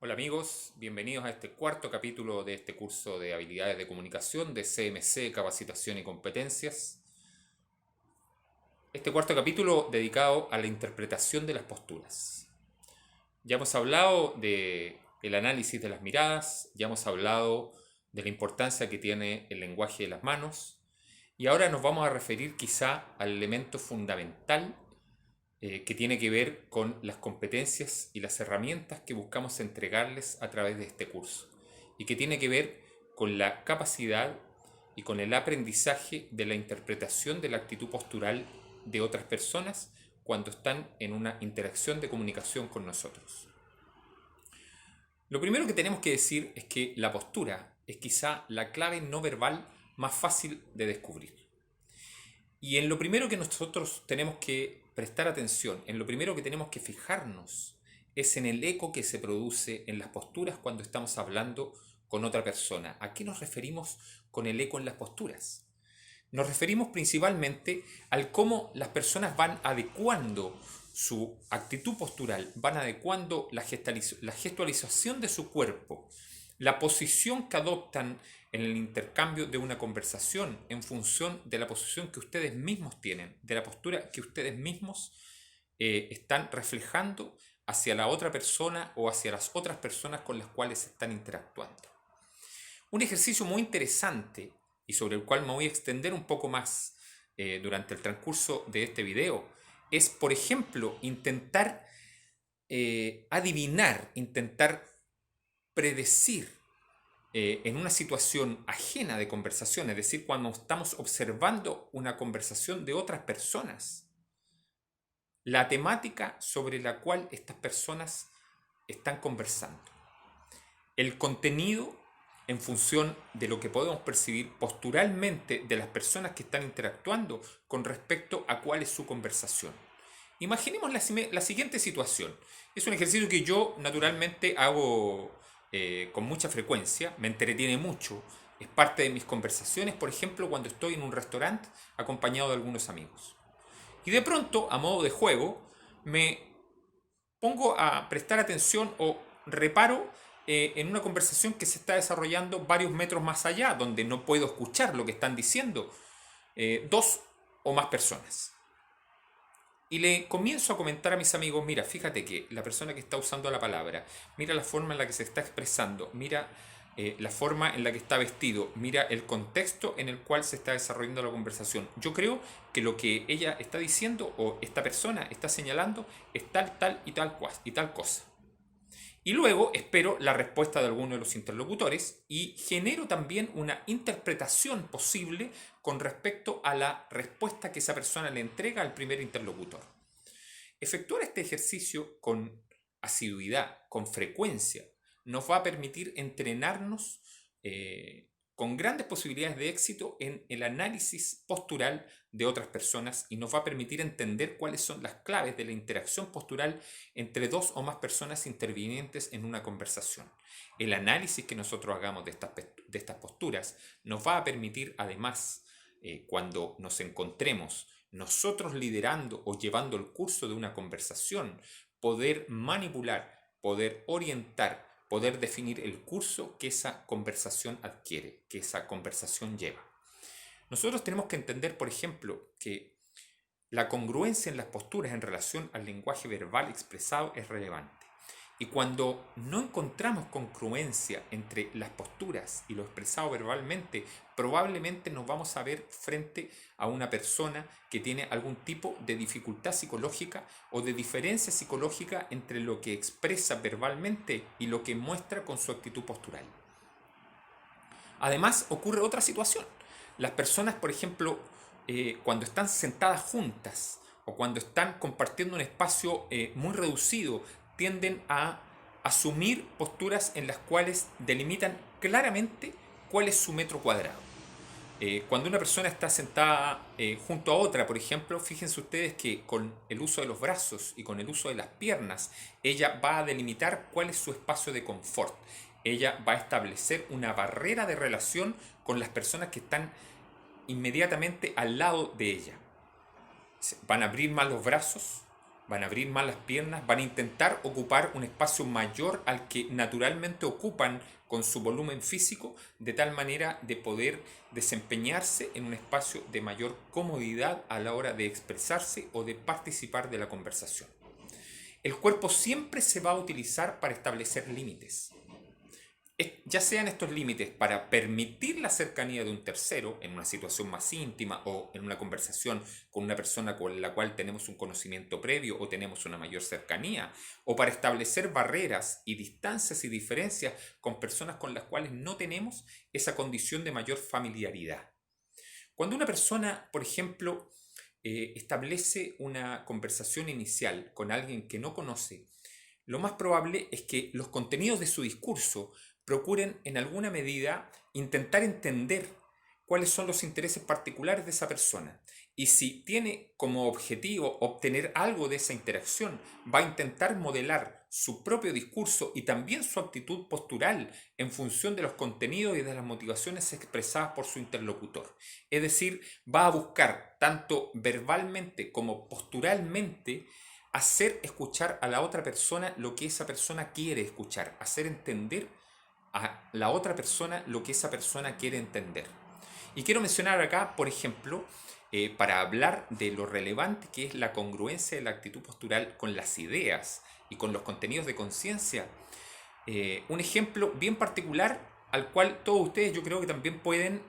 Hola amigos, bienvenidos a este cuarto capítulo de este curso de habilidades de comunicación de CMC, capacitación y competencias. Este cuarto capítulo dedicado a la interpretación de las posturas. Ya hemos hablado del análisis de las miradas, ya hemos hablado de la importancia que tiene el lenguaje de las manos y ahora nos vamos a referir quizá al elemento fundamental que tiene que ver con las competencias y las herramientas que buscamos entregarles a través de este curso y que tiene que ver con la capacidad y con el aprendizaje de la interpretación de la actitud postural de otras personas cuando están en una interacción de comunicación con nosotros. Lo primero que tenemos que decir es que la postura es quizá la clave no verbal más fácil de descubrir. Y en lo primero que nosotros tenemos que prestar atención, en lo primero que tenemos que fijarnos, es en el eco que se produce en las posturas cuando estamos hablando con otra persona. ¿A qué nos referimos con el eco en las posturas? Nos referimos principalmente al cómo las personas van adecuando su actitud postural, van adecuando la gestualización de su cuerpo, la posición que adoptan en el intercambio de una conversación en función de la posición que ustedes mismos tienen, de la postura que ustedes mismos están reflejando hacia la otra persona o hacia las otras personas con las cuales están interactuando. Un ejercicio muy interesante y sobre el cual me voy a extender un poco más durante el transcurso de este video es, por ejemplo, intentar adivinar, intentar predecir en una situación ajena de conversación, es decir, cuando estamos observando una conversación de otras personas, la temática sobre la cual estas personas están conversando, el contenido en función de lo que podemos percibir posturalmente de las personas que están interactuando con respecto a cuál es su conversación. Imaginemos la siguiente situación. Es un ejercicio que yo naturalmente hago con mucha frecuencia, me entretiene mucho, es parte de mis conversaciones, por ejemplo, cuando estoy en un restaurante acompañado de algunos amigos. Y de pronto, a modo de juego, me pongo a prestar atención o reparo en una conversación que se está desarrollando varios metros más allá, donde no puedo escuchar lo que están diciendo dos o más personas. Y le comienzo a comentar a mis amigos, mira, fíjate que la persona que está usando la palabra, mira la forma en la que se está expresando, mira la forma en la que está vestido, mira el contexto en el cual se está desarrollando la conversación. Yo creo que lo que ella está diciendo o esta persona está señalando es tal y tal cosa. Y luego espero la respuesta de alguno de los interlocutores y genero también una interpretación posible con respecto a la respuesta que esa persona le entrega al primer interlocutor. Efectuar este ejercicio con asiduidad, con frecuencia, nos va a permitir entrenarnos con grandes posibilidades de éxito en el análisis postural de otras personas y nos va a permitir entender cuáles son las claves de la interacción postural entre dos o más personas intervinientes en una conversación. El análisis que nosotros hagamos de estas posturas nos va a permitir además, cuando nos encontremos nosotros liderando o llevando el curso de una conversación, poder manipular, poder orientar, poder definir el curso que esa conversación adquiere, que esa conversación lleva. Nosotros tenemos que entender, por ejemplo, que la congruencia en las posturas en relación al lenguaje verbal expresado es relevante. Y cuando no encontramos congruencia entre las posturas y lo expresado verbalmente, probablemente nos vamos a ver frente a una persona que tiene algún tipo de dificultad psicológica o de diferencia psicológica entre lo que expresa verbalmente y lo que muestra con su actitud postural. Además, ocurre otra situación. Las personas, por ejemplo, cuando están sentadas juntas o cuando están compartiendo un espacio muy reducido, tienden a asumir posturas en las cuales delimitan claramente cuál es su metro cuadrado. Cuando una persona está sentada junto a otra, por ejemplo, fíjense ustedes que con el uso de los brazos y con el uso de las piernas, ella va a delimitar cuál es su espacio de confort. Ella va a establecer una barrera de relación con las personas que están inmediatamente al lado de ella. Van a abrir más los brazos, van a abrir más las piernas, van a intentar ocupar un espacio mayor al que naturalmente ocupan con su volumen físico, de tal manera de poder desempeñarse en un espacio de mayor comodidad a la hora de expresarse o de participar de la conversación. El cuerpo siempre se va a utilizar para establecer límites. Ya sean estos límites para permitir la cercanía de un tercero en una situación más íntima o en una conversación con una persona con la cual tenemos un conocimiento previo o tenemos una mayor cercanía, o para establecer barreras y distancias y diferencias con personas con las cuales no tenemos esa condición de mayor familiaridad. Cuando una persona, por ejemplo, establece una conversación inicial con alguien que no conoce, lo más probable es que los contenidos de su discurso procuren en alguna medida intentar entender cuáles son los intereses particulares de esa persona. Y si tiene como objetivo obtener algo de esa interacción, va a intentar modelar su propio discurso y también su actitud postural en función de los contenidos y de las motivaciones expresadas por su interlocutor. Es decir, va a buscar tanto verbalmente como posturalmente hacer escuchar a la otra persona lo que esa persona quiere escuchar, hacer entender a la otra persona lo que esa persona quiere entender. Y quiero mencionar acá, por ejemplo, para hablar de lo relevante que es la congruencia de la actitud postural con las ideas y con los contenidos de conciencia, un ejemplo bien particular al cual todos ustedes yo creo que también pueden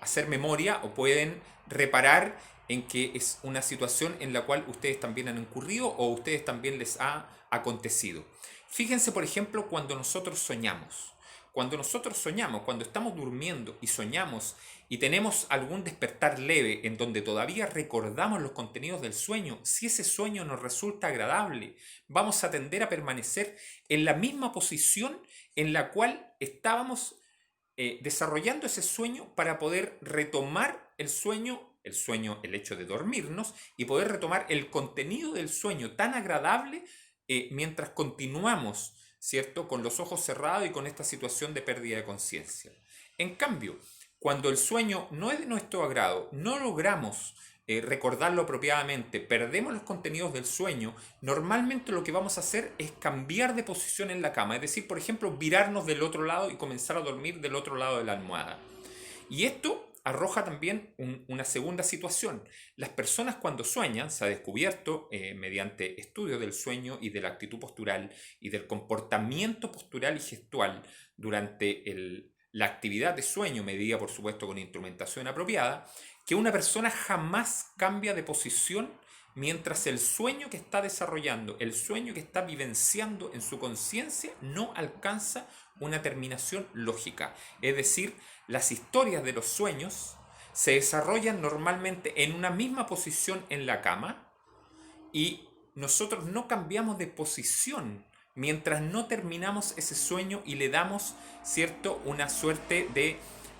hacer memoria o pueden reparar en que es una situación en la cual ustedes también han incurrido o a ustedes también les ha acontecido. Fíjense, por ejemplo, cuando nosotros soñamos. Cuando nosotros soñamos, cuando estamos durmiendo y soñamos y tenemos algún despertar leve en donde todavía recordamos los contenidos del sueño, si ese sueño nos resulta agradable, vamos a tender a permanecer en la misma posición en la cual estábamos desarrollando ese sueño para poder retomar el sueño, el hecho de dormirnos y poder retomar el contenido del sueño tan agradable mientras continuamos, ¿cierto?, con los ojos cerrados y con esta situación de pérdida de conciencia. En cambio, cuando el sueño no es de nuestro agrado, no logramos recordarlo apropiadamente, perdemos los contenidos del sueño, normalmente lo que vamos a hacer es cambiar de posición en la cama, es decir, por ejemplo, virarnos del otro lado y comenzar a dormir del otro lado de la almohada. Y esto arroja también una segunda situación. Las personas cuando sueñan, se ha descubierto mediante estudios del sueño y de la actitud postural y del comportamiento postural y gestual durante la actividad de sueño, medida por supuesto con instrumentación apropiada, que una persona jamás cambia de posición mientras el sueño que está desarrollando, el sueño que está vivenciando en su conciencia no alcanza una terminación lógica. Es decir, las historias de los sueños se desarrollan normalmente en una misma posición en la cama y nosotros no cambiamos de posición mientras no terminamos ese sueño y le damos, ¿cierto?, una suerte de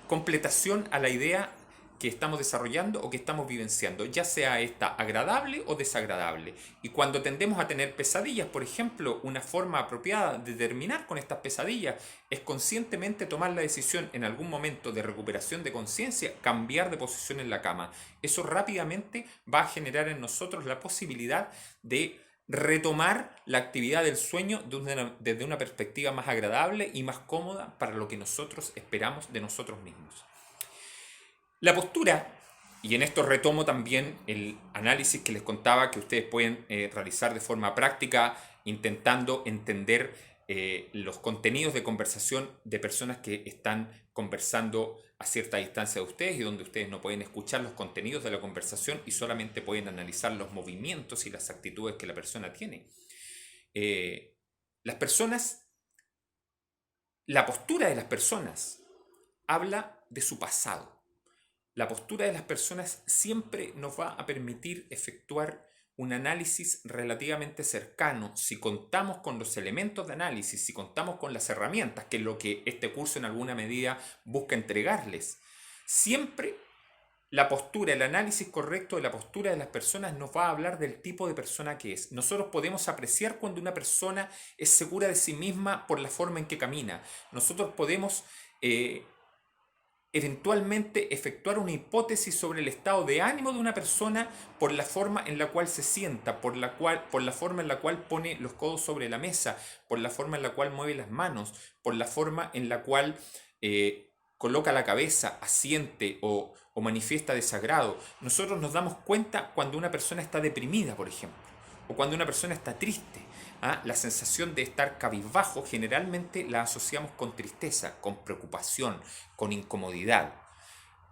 completación a la idea que estamos desarrollando o que estamos vivenciando, ya sea esta agradable o desagradable. Y cuando tendemos a tener pesadillas, por ejemplo, una forma apropiada de terminar con estas pesadillas es conscientemente tomar la decisión en algún momento de recuperación de conciencia, cambiar de posición en la cama. Eso rápidamente va a generar en nosotros la posibilidad de retomar la actividad del sueño desde una perspectiva más agradable y más cómoda para lo que nosotros esperamos de nosotros mismos. La postura, y en esto retomo también el análisis que les contaba que ustedes pueden realizar de forma práctica intentando entender los contenidos de conversación de personas que están conversando a cierta distancia de ustedes y donde ustedes no pueden escuchar los contenidos de la conversación y solamente pueden analizar los movimientos y las actitudes que la persona tiene. Las personas, la postura de las personas habla de su pasado. La postura de las personas siempre nos va a permitir efectuar un análisis relativamente cercano si contamos con los elementos de análisis, si contamos con las herramientas, que es lo que este curso en alguna medida busca entregarles. Siempre la postura, el análisis correcto de la postura de las personas nos va a hablar del tipo de persona que es. Nosotros podemos apreciar cuando una persona es segura de sí misma por la forma en que camina. Nosotros podemos eventualmente efectuar una hipótesis sobre el estado de ánimo de una persona por la forma en la cual se sienta, por la forma en la cual pone los codos sobre la mesa, por la forma en la cual mueve las manos, por la forma en la cual coloca la cabeza, asiente o manifiesta desagrado. Nosotros nos damos cuenta cuando una persona está deprimida, por ejemplo, o cuando una persona está triste. La sensación de estar cabizbajo generalmente la asociamos con tristeza, con preocupación, con incomodidad.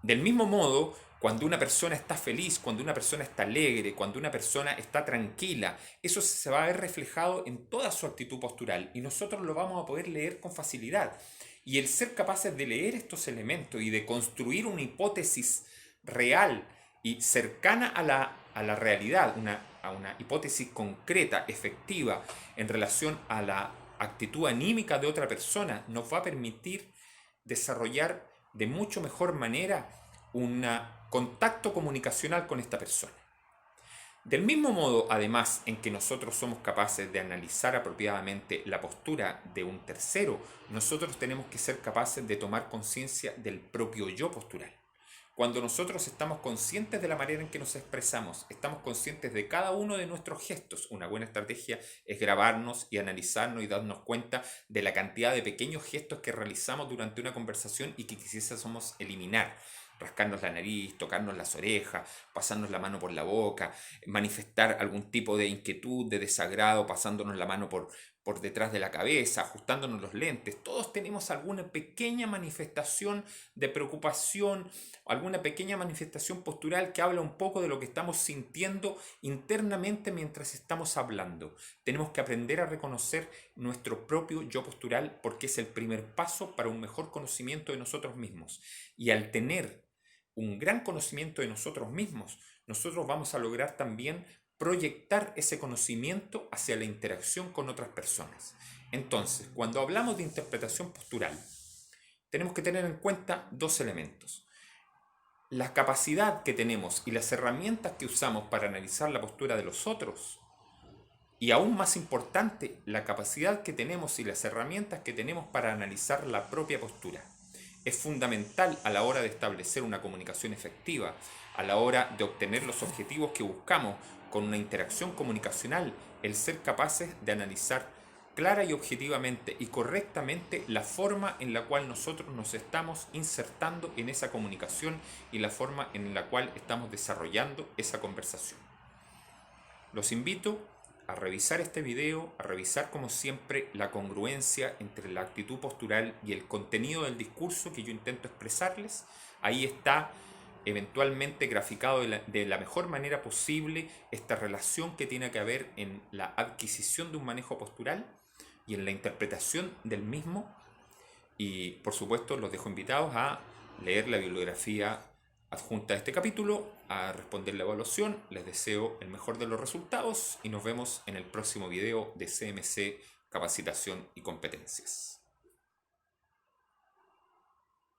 Del mismo modo, cuando una persona está feliz, cuando una persona está alegre, cuando una persona está tranquila, eso se va a ver reflejado en toda su actitud postural y nosotros lo vamos a poder leer con facilidad. Y el ser capaces de leer estos elementos y de construir una hipótesis real y cercana a la realidad, a una hipótesis concreta, efectiva, en relación a la actitud anímica de otra persona, nos va a permitir desarrollar de mucho mejor manera un contacto comunicacional con esta persona. Del mismo modo, además, en que nosotros somos capaces de analizar apropiadamente la postura de un tercero, nosotros tenemos que ser capaces de tomar conciencia del propio yo postural. Cuando nosotros estamos conscientes de la manera en que nos expresamos, estamos conscientes de cada uno de nuestros gestos. Una buena estrategia es grabarnos y analizarnos y darnos cuenta de la cantidad de pequeños gestos que realizamos durante una conversación y que quisiésemos eliminar. Rascarnos la nariz, tocarnos las orejas, pasarnos la mano por la boca, manifestar algún tipo de inquietud, de desagrado, pasándonos la mano por detrás de la cabeza, ajustándonos los lentes. Todos tenemos alguna pequeña manifestación de preocupación, alguna pequeña manifestación postural que habla un poco de lo que estamos sintiendo internamente mientras estamos hablando. Tenemos que aprender a reconocer nuestro propio yo postural porque es el primer paso para un mejor conocimiento de nosotros mismos. Y al tener un gran conocimiento de nosotros mismos, nosotros vamos a lograr también proyectar ese conocimiento hacia la interacción con otras personas. Entonces, cuando hablamos de interpretación postural, tenemos que tener en cuenta dos elementos. La capacidad que tenemos y las herramientas que usamos para analizar la postura de los otros, y aún más importante, la capacidad que tenemos y las herramientas que tenemos para analizar la propia postura. Es fundamental a la hora de establecer una comunicación efectiva, a la hora de obtener los objetivos que buscamos con una interacción comunicacional, el ser capaces de analizar clara y objetivamente y correctamente la forma en la cual nosotros nos estamos insertando en esa comunicación y la forma en la cual estamos desarrollando esa conversación. Los invito a revisar este video, a revisar como siempre la congruencia entre la actitud postural y el contenido del discurso que yo intento expresarles. Ahí está eventualmente graficado de la mejor manera posible esta relación que tiene que haber en la adquisición de un manejo postural y en la interpretación del mismo. Y por supuesto los dejo invitados a leer la bibliografía adjunta a este capítulo, a responder la evaluación. Les deseo el mejor de los resultados y nos vemos en el próximo video de CMC Capacitación y Competencias.